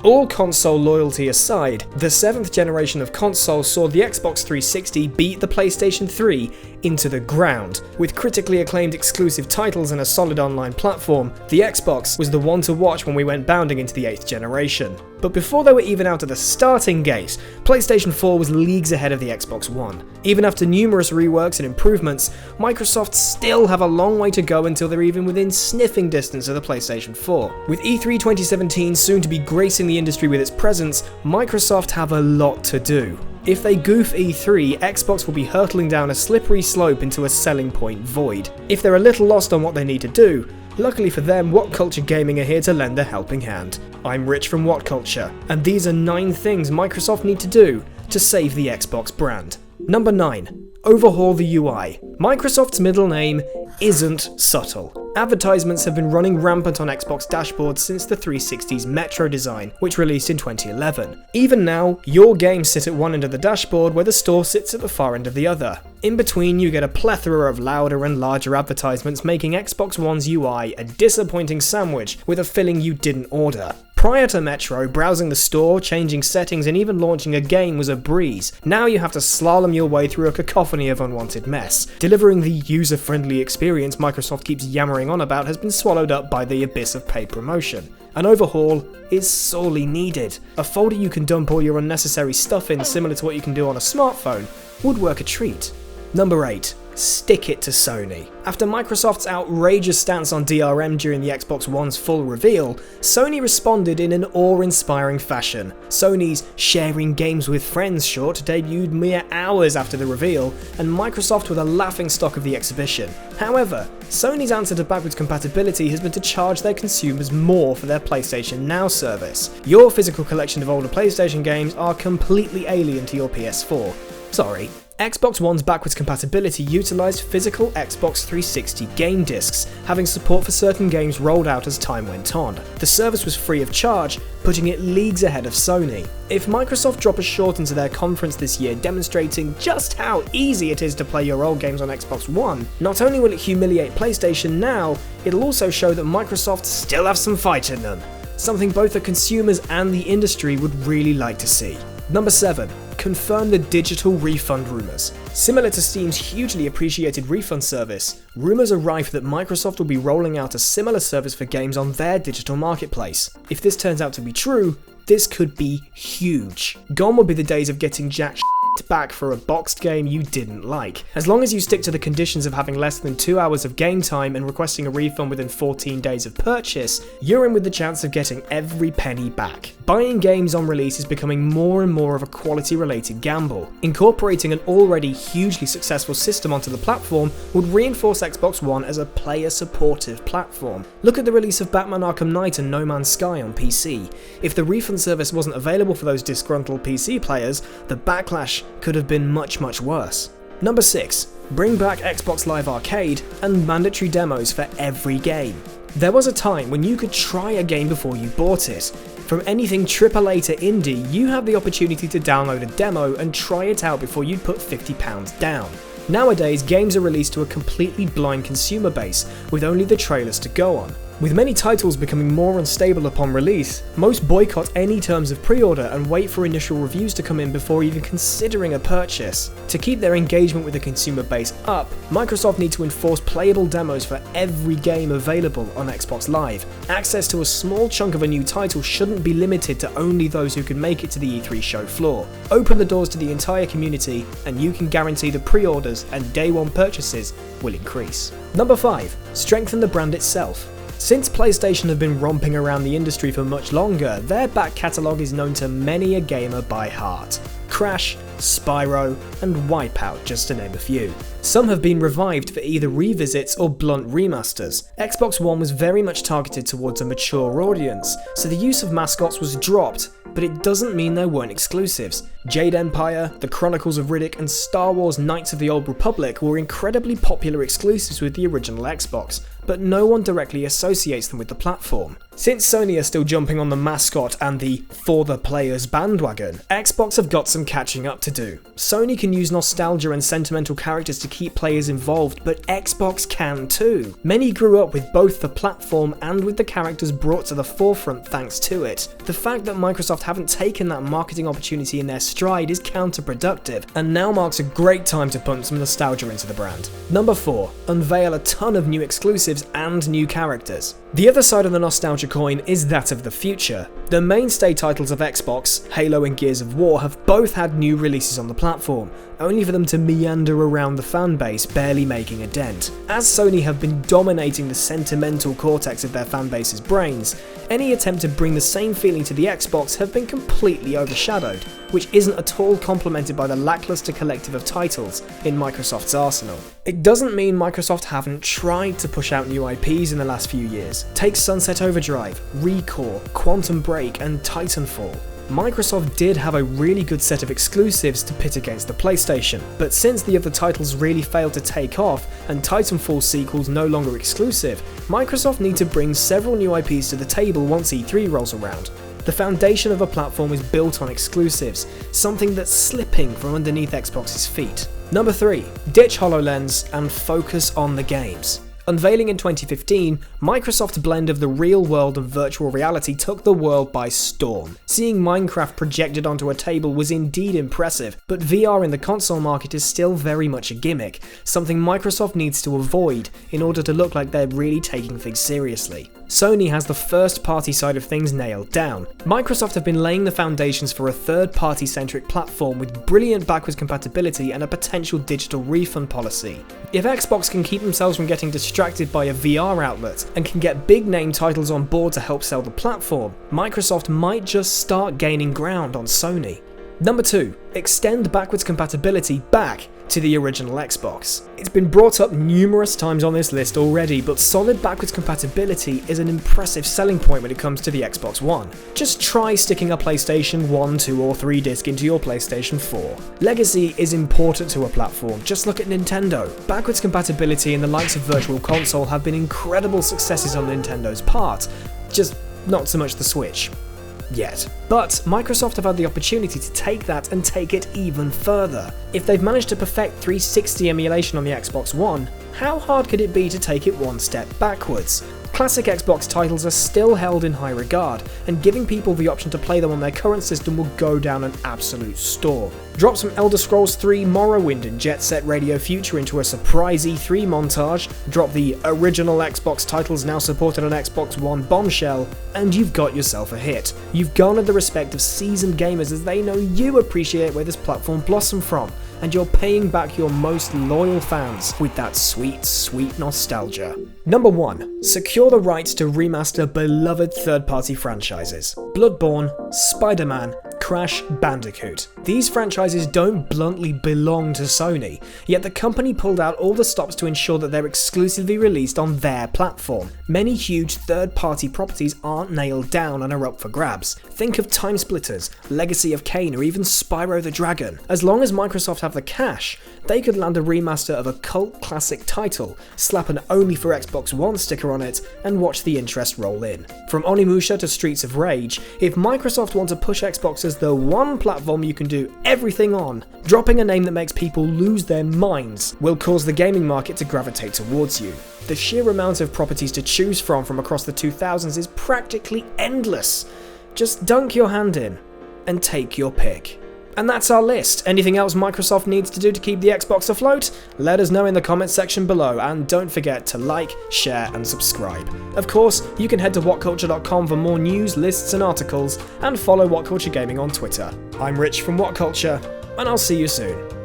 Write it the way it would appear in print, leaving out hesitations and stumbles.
All console loyalty aside, the 7th generation of consoles saw the Xbox 360 beat the PlayStation 3 into the ground. With critically acclaimed exclusive titles and a solid online platform, the Xbox was the one to watch when we went bounding into the 8th generation. But before they were even out of the starting gate, PlayStation 4 was leagues ahead of the Xbox One. Even after numerous reworks and improvements, Microsoft still have a long way to go until they're even within sniffing distance of the PlayStation 4. With E3 2017 soon to be gracing the industry with its presence, Microsoft have a lot to do. If they goof E3, Xbox will be hurtling down a slippery slope into a selling point void. If they're a little lost on what they need to do, luckily for them, What Culture Gaming are here to lend a helping hand. I'm Rich from What Culture, and these are 9 things Microsoft need to do to save the Xbox brand. Number 9. Overhaul the UI. Microsoft's middle name isn't subtle. Advertisements have been running rampant on Xbox dashboards since the 360's Metro design, which released in 2011. Even now, your games sit at one end of the dashboard where the store sits at the far end of the other. In between, you get a plethora of louder and larger advertisements, making Xbox One's UI a disappointing sandwich with a filling you didn't order. Prior to Metro, browsing the store, changing settings, and even launching a game was a breeze. Now you have to slalom your way through a cacophony of unwanted mess. Delivering the user-friendly experience Microsoft keeps yammering on about has been swallowed up by the abyss of paid promotion. An overhaul is sorely needed. A folder you can dump all your unnecessary stuff in, similar to what you can do on a smartphone, would work a treat. Number 8. Stick It To Sony. After Microsoft's outrageous stance on DRM during the Xbox One's full reveal, Sony responded in an awe-inspiring fashion. Sony's Sharing Games with Friends short debuted mere hours after the reveal, and Microsoft were the laughingstock of the exhibition. However, Sony's answer to backwards compatibility has been to charge their consumers more for their PlayStation Now service. Your physical collection of older PlayStation games are completely alien to your PS4. Sorry. Xbox One's backwards compatibility utilised physical Xbox 360 game discs, having support for certain games rolled out as time went on. The service was free of charge, putting it leagues ahead of Sony. If Microsoft drop a short into their conference this year demonstrating just how easy it is to play your old games on Xbox One, not only will it humiliate PlayStation Now, it'll also show that Microsoft still have some fight in them. Something both the consumers and the industry would really like to see. Number 7. Confirm the digital refund rumours. Similar to Steam's hugely appreciated refund service, rumours are rife that Microsoft will be rolling out a similar service for games on their digital marketplace. If this turns out to be true, this could be huge. Gone will be the days of getting jack back for a boxed game you didn't like. As long as you stick to the conditions of having less than 2 hours of game time and requesting a refund within 14 days of purchase, you're in with the chance of getting every penny back. Buying games on release is becoming more and more of a quality-related gamble. Incorporating an already hugely successful system onto the platform would reinforce Xbox One as a player-supportive platform. Look at the release of Batman Arkham Knight and No Man's Sky on PC. If the refund service wasn't available for those disgruntled PC players, the backlash could have been much worse. Number 6. Bring back Xbox Live Arcade and mandatory demos for every game. There was a time when you could try a game before you bought it. From anything AAA to indie, you have the opportunity to download a demo and try it out before you'd put £50 down. Nowadays, games are released to a completely blind consumer base, with only the trailers to go on. With many titles becoming more unstable upon release, most boycott any terms of pre-order and wait for initial reviews to come in before even considering a purchase. To keep their engagement with the consumer base up, Microsoft need to enforce playable demos for every game available on Xbox Live. Access to a small chunk of a new title shouldn't be limited to only those who can make it to the E3 show floor. Open the doors to the entire community and you can guarantee the pre-orders and day one purchases will increase. Number 5. Strengthen the brand itself. Since PlayStation have been romping around the industry for much longer, their back catalogue is known to many a gamer by heart. Crash, Spyro, and Wipeout, just to name a few. Some have been revived for either revisits or blunt remasters. Xbox One was very much targeted towards a mature audience, so the use of mascots was dropped, but it doesn't mean there weren't exclusives. Jade Empire, The Chronicles of Riddick, and Star Wars Knights of the Old Republic were incredibly popular exclusives with the original Xbox, but no one directly associates them with the platform. Since Sony are still jumping on the mascot and the for the players bandwagon, Xbox have got some catching up to do. Sony can use nostalgia and sentimental characters to keep players involved, but Xbox can too. Many grew up with both the platform and with the characters brought to the forefront thanks to it. The fact that Microsoft haven't taken that marketing opportunity in their stride is counterproductive, and now marks a great time to put some nostalgia into the brand. Number 4. Unveil a ton of new exclusives and new characters. The other side of the nostalgia coin is that of the future. The mainstay titles of Xbox, Halo and Gears of War, have both had new releases on the platform, only for them to meander around the fanbase, barely making a dent. As Sony have been dominating the sentimental cortex of their fanbase's brains, any attempt to bring the same feeling to the Xbox have been completely overshadowed, which isn't at all complemented by the lackluster collective of titles in Microsoft's arsenal. It doesn't mean Microsoft haven't tried to push out new IPs in the last few years. Take Sunset Overdrive, Recore, Quantum Break, and Titanfall. Microsoft did have a really good set of exclusives to pit against the PlayStation, but since the other titles really failed to take off and Titanfall sequels no longer exclusive, Microsoft need to bring several new IPs to the table once E3 rolls around. The foundation of a platform is built on exclusives, something that's slipping from underneath Xbox's feet. Number 3. Ditch HoloLens and focus on the games. Unveiling in 2015, Microsoft's blend of the real world and virtual reality took the world by storm. Seeing Minecraft projected onto a table was indeed impressive, but VR in the console market is still very much a gimmick, something Microsoft needs to avoid in order to look like they're really taking things seriously. Sony has the first-party side of things nailed down. Microsoft have been laying the foundations for a third-party centric platform with brilliant backwards compatibility and a potential digital refund policy. If Xbox can keep themselves from getting distracted by a VR outlet and can get big-name titles on board to help sell the platform, Microsoft might just start gaining ground on Sony. Number 2. Extend backwards compatibility back to the original Xbox. It's been brought up numerous times on this list already, but solid backwards compatibility is an impressive selling point when it comes to the Xbox One. Just try sticking a PlayStation 1, 2 or 3 disc into your PlayStation 4. Legacy is important to a platform, just look at Nintendo. Backwards compatibility and the likes of Virtual Console have been incredible successes on Nintendo's part, just not so much the Switch. Yet. But Microsoft have had the opportunity to take that and take it even further. If they've managed to perfect 360 emulation on the Xbox One, how hard could it be to take it one step backwards? Classic Xbox titles are still held in high regard, and giving people the option to play them on their current system will go down an absolute storm. Drop some Elder Scrolls 3 Morrowind and Jet Set Radio Future into a surprise E3 montage, drop the original Xbox titles now supported on Xbox One bombshell, and you've got yourself a hit. You've garnered the respect of seasoned gamers as they know you appreciate where this platform blossomed from, and you're paying back your most loyal fans with that sweet, sweet nostalgia. Number 1. Secure the rights to remaster beloved third-party franchises. Bloodborne, Spider-Man, Crash Bandicoot. These franchises don't bluntly belong to Sony, yet the company pulled out all the stops to ensure that they're exclusively released on their platform. Many huge third-party properties aren't nailed down and are up for grabs. Think of Time Splitters, Legacy of Kain, or even Spyro the Dragon. As long as Microsoft have the cash, they could land a remaster of a cult classic title, slap an only for Xbox One sticker on it, and watch the interest roll in. From Onimusha to Streets of Rage, if Microsoft want to push Xbox as the one platform you can do everything on, dropping a name that makes people lose their minds will cause the gaming market to gravitate towards you. The sheer amount of properties to choose from across the 2000s is practically endless. Just dunk your hand in and take your pick. And that's our list. Anything else Microsoft needs to do to keep the Xbox afloat? Let us know in the comments section below, and don't forget to like, share and subscribe. Of course, you can head to whatculture.com for more news, lists and articles, and follow What Culture Gaming on Twitter. I'm Rich from What Culture, and I'll see you soon.